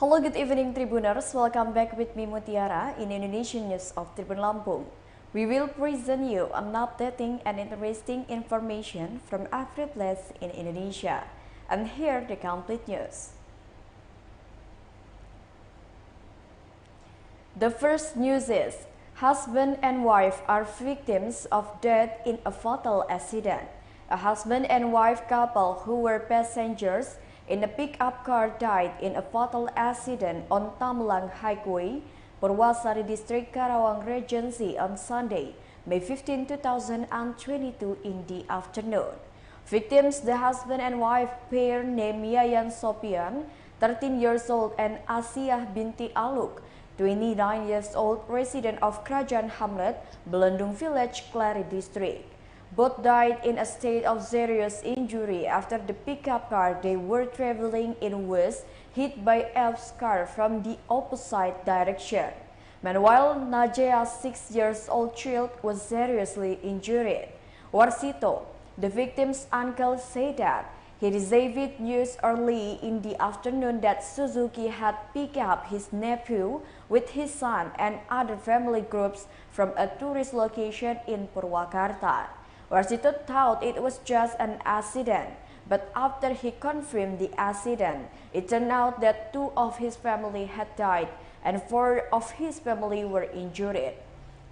Hello, good evening Tribuners. Welcome back with me Mutiara in Indonesian News of Tribun Lampung. We will present you an updating and interesting information from every place in Indonesia. And here the complete news. The first news is, husband and wife are victims of death in a fatal accident. A husband and wife couple who were passengers in a pickup car died in a fatal accident on Tamlang Highway, Purwasari District, Karawang Regency on Sunday, May 15, 2022 in the afternoon. Victims, the husband and wife pair named Yayan Sopian, 13 years old, and Asiah binti Aluk, 29 years old, resident of Kerajaan Hamlet, Belendung Village, Kelari District. Both died in a state of serious injury after the pickup car they were traveling in was hit by F's car from the opposite direction. Meanwhile, Najea's 6-year-old child was seriously injured. Warsito, the victim's uncle, said that he received news early in the afternoon that Suzuki had picked up his nephew with his son and other family groups from a tourist location in Purwakarta. Warsito thought it was just an accident, but after he confirmed the accident, it turned out that 2 of his family had died and 4 of his family were injured.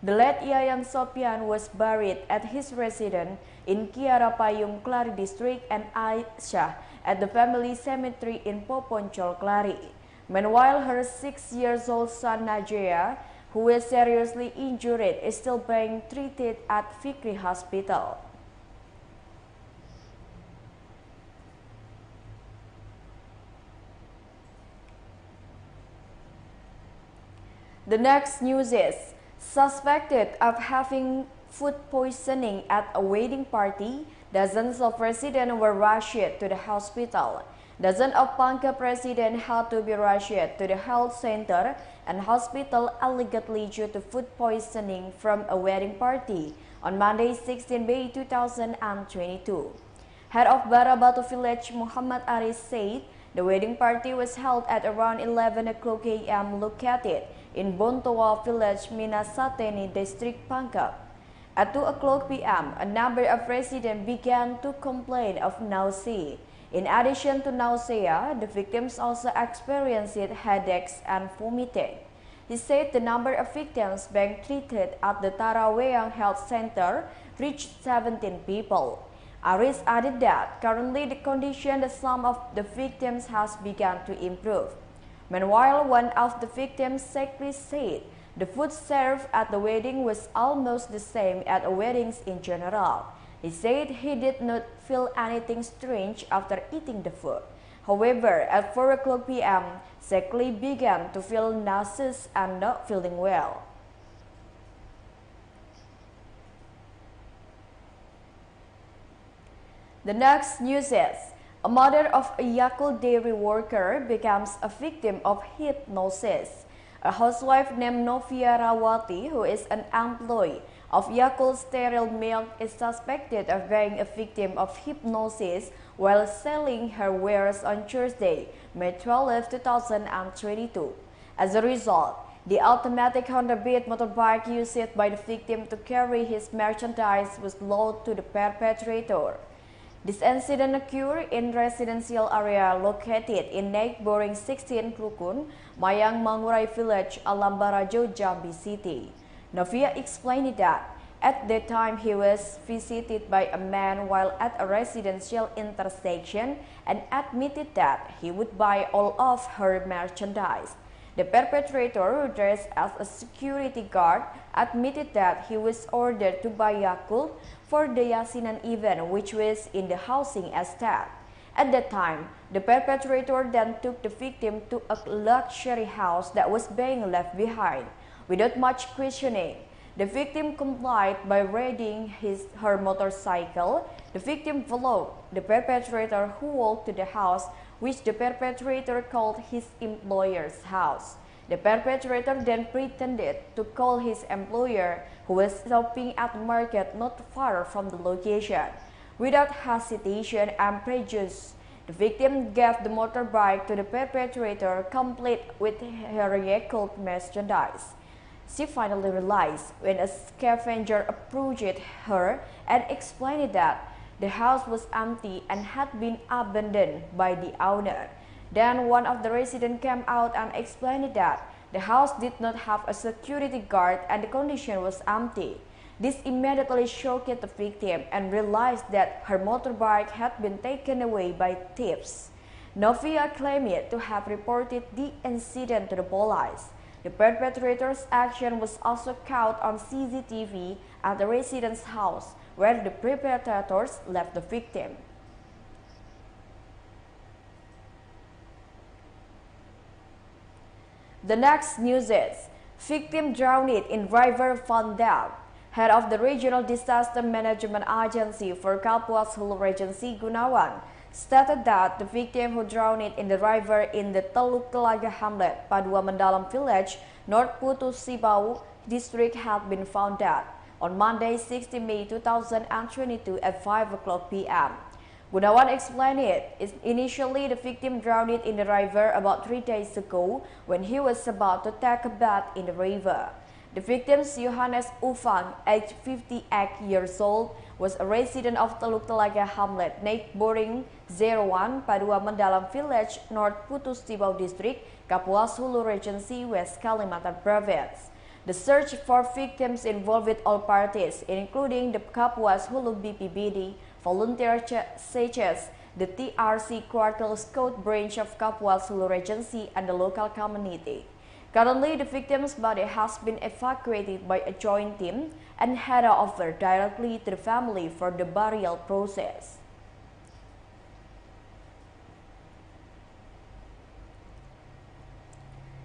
The late Yayan Sopian was buried at his residence in Kiara Payung, Kelari District, and Aisyah at the family cemetery in Poponcol, Kelari. Meanwhile, her 6-year-old son Najea, who is seriously injured, is still being treated at Fikri Hospital. The next news is, suspected of having food poisoning at a wedding party, dozens of residents were rushed to the hospital. Dozens of Pangkep residents had to be rushed to the health center and hospital allegedly due to food poisoning from a wedding party on Monday, 16 May 2022. Head of Barabatu Village, Muhammad Aris, said the wedding party was held at around 11 o'clock a.m. located in Bontoa Village, Minasateni District, Pangkep. At 2 o'clock p.m., a number of residents began to complain of nausea. In addition to nausea, the victims also experienced headaches and vomiting. He said the number of victims being treated at the Taraweyang Health Center reached 17 people. Aris added that currently the condition of some of the victims has begun to improve. Meanwhile, one of the victims sickly said the food served at the wedding was almost the same at weddings in general. He said he did not feel anything strange after eating the food. However, at 4 o'clock p.m., Sekli began to feel nauseous and not feeling well. The next news is, a mother of a Yakult dairy worker becomes a victim of hypnosis. A housewife named Novia Rawati, who is an employee of Yakult sterile milk, is suspected of being a victim of hypnosis while selling her wares on Thursday, May 12, 2022. As a result, the automatic Honda Beat motorbike used by the victim to carry his merchandise was loaned to the perpetrator. This incident occurred in residential area located in neighboring 16 Rukun, Mayang Mangurai Village, Alambarajo, Jambi City. Novia explained that at that time he was visited by a man while at a residential intersection and admitted that he would buy all of her merchandise. The perpetrator, who dressed as a security guard, admitted that he was ordered to buy Yakult for the Yasinan event, which was in the housing estate. At that time, the perpetrator then took the victim to a luxury house that was being left behind. Without much questioning, the victim complied by riding her motorcycle. The victim followed the perpetrator, who walked to the house, which the perpetrator called his employer's house. The perpetrator then pretended to call his employer, who was shopping at the market not far from the location. Without hesitation and prejudice, The victim gave the motorbike to the perpetrator, complete with her Yakult merchandise. She finally realized when a scavenger approached her and explained that the house was empty and had been abandoned by the owner. Then one of the residents came out and explained that the house did not have a security guard and the condition was empty. This immediately shocked the victim and realized that her motorbike had been taken away by thieves. Novia claimed to have reported the incident to the police. The perpetrator's action was also caught on CCTV at the resident's house, where the perpetrators left the victim. The next news is, victim drowned in river found dead. Head of the Regional Disaster Management Agency for Kapuas Hulu Regency, Gunawan, stated that the victim who drowned in the river in the Teluk Telaga Hamlet, Padua Mendalam Village, North Putu Sibau district had been found dead on Monday, 16 May 2022 at 5:00 p.m. Gunawan explained it. Initially, the victim drowned in the river about 3 days ago when he was about to take a bath in the river. The victim, Yohanes Ufang, aged 58 years old, was a resident of Teluk Telaga Hamlet, neighboring 01, Padua Mendalam Village, North Putu Sibau District, Kapuas Hulu Regency, West Kalimantan Province. The search for victims involved all parties, including the Kapuas Hulu BPBD, volunteer SECHES, the TRC Quartel Scout branch of Kapuas Hulu Regency, and the local community. Currently, the victim's body has been evacuated by a joint team and handed over directly to the family for the burial process.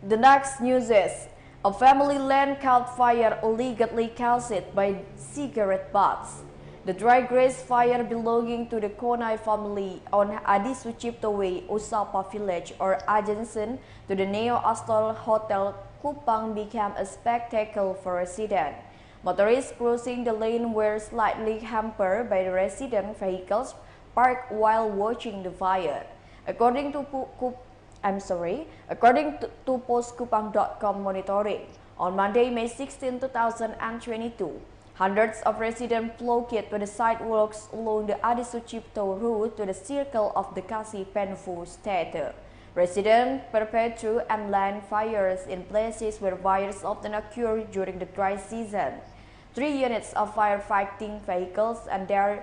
The next news is, a family land caught fire illegally caused by cigarette butts. The dry grass fire belonging to the Konai family on Adi Sucipto Way, Usapa Village, or adjacent to the Neo Astral Hotel Kupang, became a spectacle for residents. Motorists crossing the lane were slightly hampered by the resident vehicles parked while watching the fire. According to postkupang.com monitoring, on Monday, May 16, 2022, hundreds of residents flocked to the sidewalks along the Adi Sucipto route to the circle of the Kasih Penfu statue. Residents perpetrate and land fires in places where fires often occur during the dry season. 3 units of firefighting vehicles and 3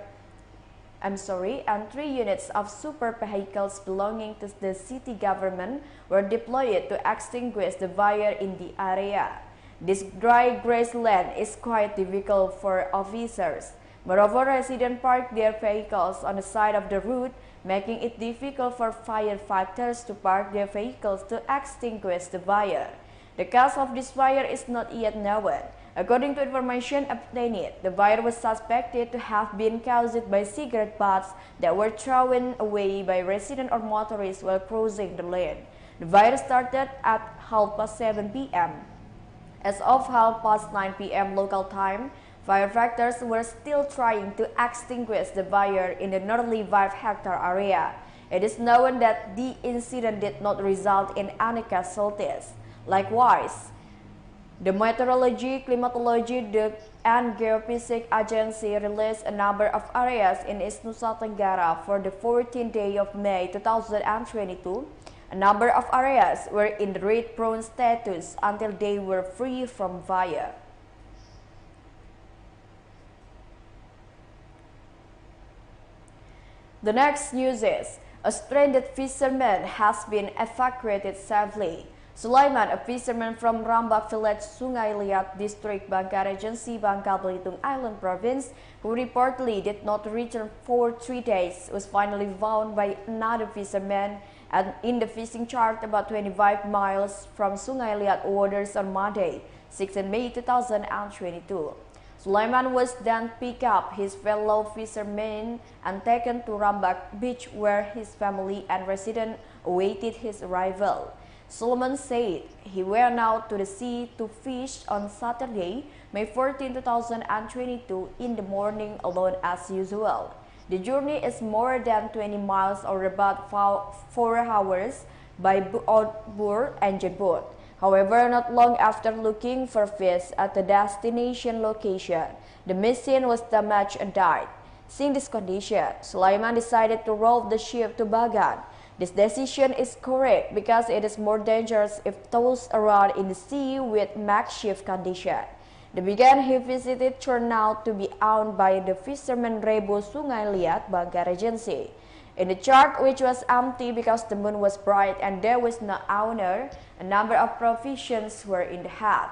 units of super vehicles belonging to the city government were deployed to extinguish the fire in the area. This dry grassland is quite difficult for officers. Moreover, residents park their vehicles on the side of the route, making it difficult for firefighters to park their vehicles to extinguish the fire. The cause of this fire is not yet known. According to information obtained, the fire was suspected to have been caused by cigarette butts that were thrown away by residents or motorists while crossing the lane. The fire started at 7:30 p.m. As of 9:30 p.m. local time, firefighters were still trying to extinguish the fire in the nearly 5-hectare area. It is known that the incident did not result in any casualties. Likewise, the Meteorology, Climatology, and Geophysics Agency released a number of areas in East Nusa Tenggara for the 14th day of May 2022. A number of areas were in the red-prone status until they were free from fire. The next news is, a stranded fisherman has been evacuated safely. Sulaiman, a fisherman from Rambak Village, Sungai Liat District, Bangka Regency, Bangka Belitung Island Province, who reportedly did not return for 3 days, was finally found by another fisherman and in the fishing chart about 25 miles from Sungai Liat waters on Monday, 16 May 2022. Sulaiman was then picked up his fellow fishermen and taken to Rambak Beach, where his family and residents awaited his arrival. Sulaiman said he went out to the sea to fish on Saturday, May 14, 2022 in the morning alone as usual. The journey is more than 20 miles or about 4 hours by outboard engine boat. However, not long after looking for fish at the destination location, the machine was damaged and died. Seeing this condition, Sulaiman decided to roll the ship to Bagan. This decision is correct because it is more dangerous if tossed around in the sea with makeshift condition. The Bagan he visited turned out to be owned by the fisherman Rebo Sungai Liat, Bangka Regency. In the chart, which was empty because the moon was bright and there was no owner, a number of provisions were in the hut.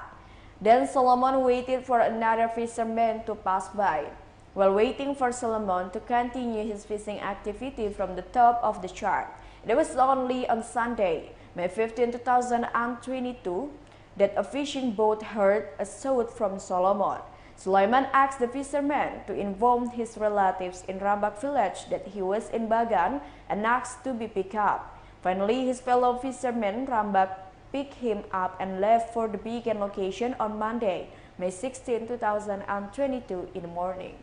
Then Solomon waited for another fisherman to pass by. While waiting for Solomon to continue his fishing activity from the top of the chart, it was only on Sunday, May 15, 2022, that a fishing boat heard a shout from Solomon. Sulaiman asked the fisherman to inform his relatives in Rambak village that he was in Bagan and asked to be picked up. Finally, his fellow fisherman Rambak picked him up and left for the Bagan location on Monday, May 16, 2022 in the morning.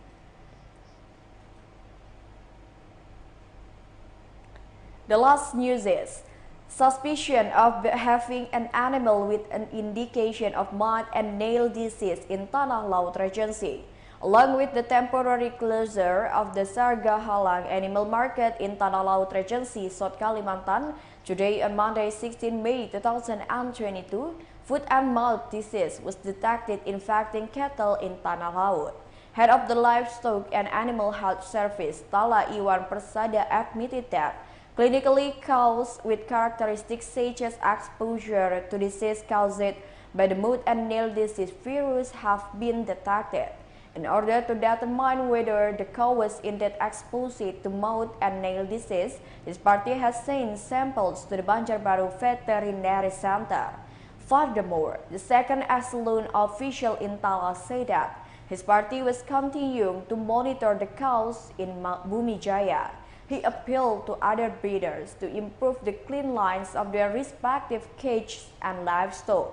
The last news is suspicion of having an animal with an indication of mud and nail disease in Tanah Laut Regency, along with the temporary closure of the Sarga Halang Animal Market in Tanah Laut Regency, South Kalimantan, today on Monday 16 May 2022, foot and mouth disease was detected infecting cattle in Tanah Laut. Head of the Livestock and Animal Health Service, Tala Iwan Persada, admitted that clinically cows with characteristics such as exposure to disease caused by the mud and nail disease virus have been detected. In order to determine whether the cow was indeed exposed to mud and nail disease, his party has sent samples to the Banjarbaru Veterinary Center. Furthermore, the second echelon official in Tala said that his party was continuing to monitor the cows in Bumi Jaya. He appealed to other breeders to improve the clean lines of their respective cages and livestock.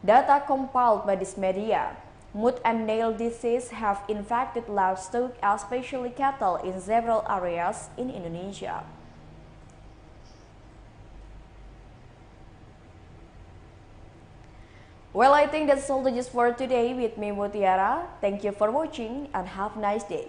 Data compiled by this media, mud and nail disease have infected livestock, especially cattle, in several areas in Indonesia. Well, I think that's all the news for today with me, Mutiara. Thank you for watching and have a nice day.